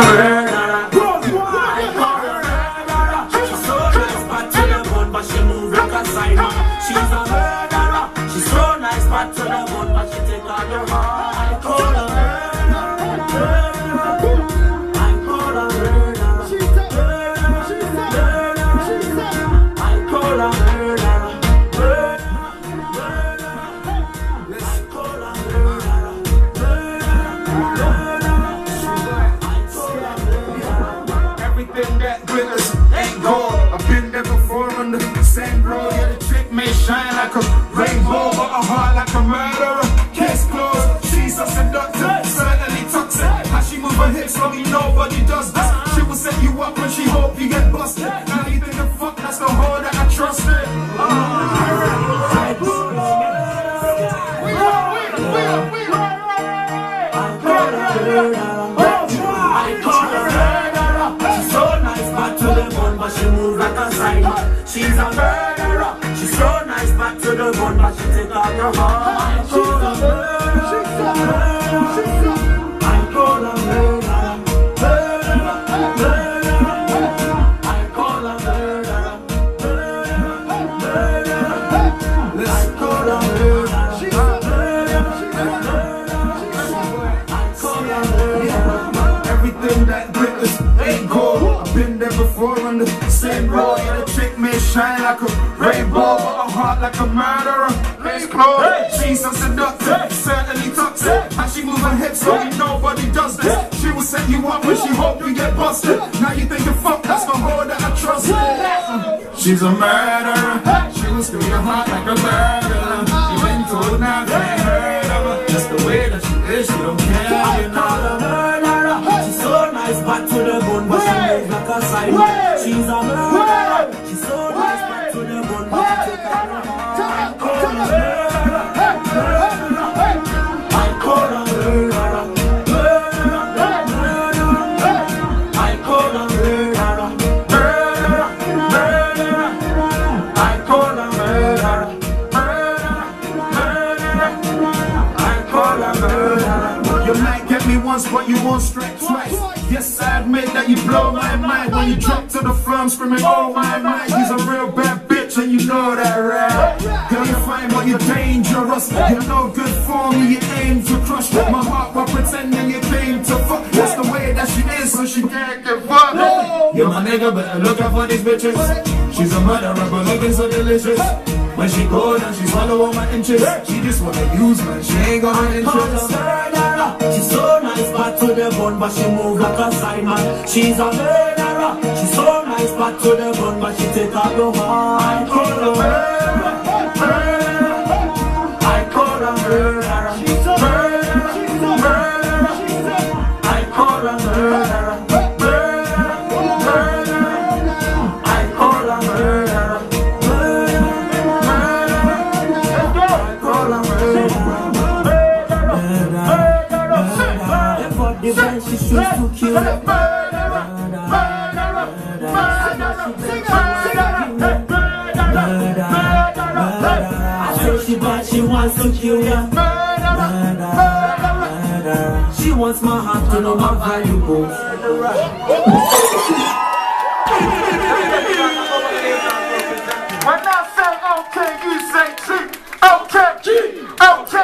murderer. I call her murderer. She's so nice, but to the bone, but she move like a Simon. She's a murderer. She's so nice, but to the bone, but she take all your heart. I call her murderer. I call her murderer. I call her murderer. Everything that glitters ain't gold. I've been there before on the same road. Yeah, the chick may shine like a rainbow, but a heart like a murderer. Case closed. She's a seductive, certainly toxic. How she move her hips, mommy, nobody does this. She will set you up when she hope you get busted. Now you think the fuck that's the whore that I trusted. She move like a Simon. She's a murderer. She's so nice, back to the bone, but she take all your heart. I call her murderer. I call her murderer. I call her murderer. I call her murderer. Everything that glitters ain't gold. I've been there before on the same road. Yeah, the chick may shine like a rainbow, but a heart like a murderer. Case closed. She's so seductive, certainly toxic. How she move her hips, only nobody does this. She will set you up when she hope you get busted. Now you think you fuck, that's the whore that I trusted. She's a murderer. She will steal your heart like a murderer. You've been told now that ain't heard of her. Just the way that she is, she don't care. I call her murderer. She's so nice, back to the bone, but she moves like a Simon. She's a murderer. She's so nice, back to the bone, but she take all her heart. I call her murderer. I call her murderer. I call her murderer. I call her murderer. I call her murderer. You might get me once, but you won't strike twice. Yes, I admit that you blow my mind when you drop to the floor, I'm screaming, oh my mind. You's a real bad bitch and you know that, right? Girl, you're fine, but you're dangerous. You're no good for me, you aim to crush my heart while pretending you came to fuck. That's the way that she is, so she can't get fucked. You're my nigga, but I'm looking for these bitches. She's a murderer, but looking so delicious. When she go down, she swallow all my inches. She just wanna use man, she ain't got my interest. She's so nice, back to the bone, but she move like a Simon. She's a murderer. She's so nice, back to the bone, but she take out the heart. I call her murderer. I call her murderer. I call her murderer. I call her murderer. The way she choose to kill her. I say she bad, she wants to kill ya. She wants my heart to know my valuables. When I say okay, you say G. Okay, G. Okay.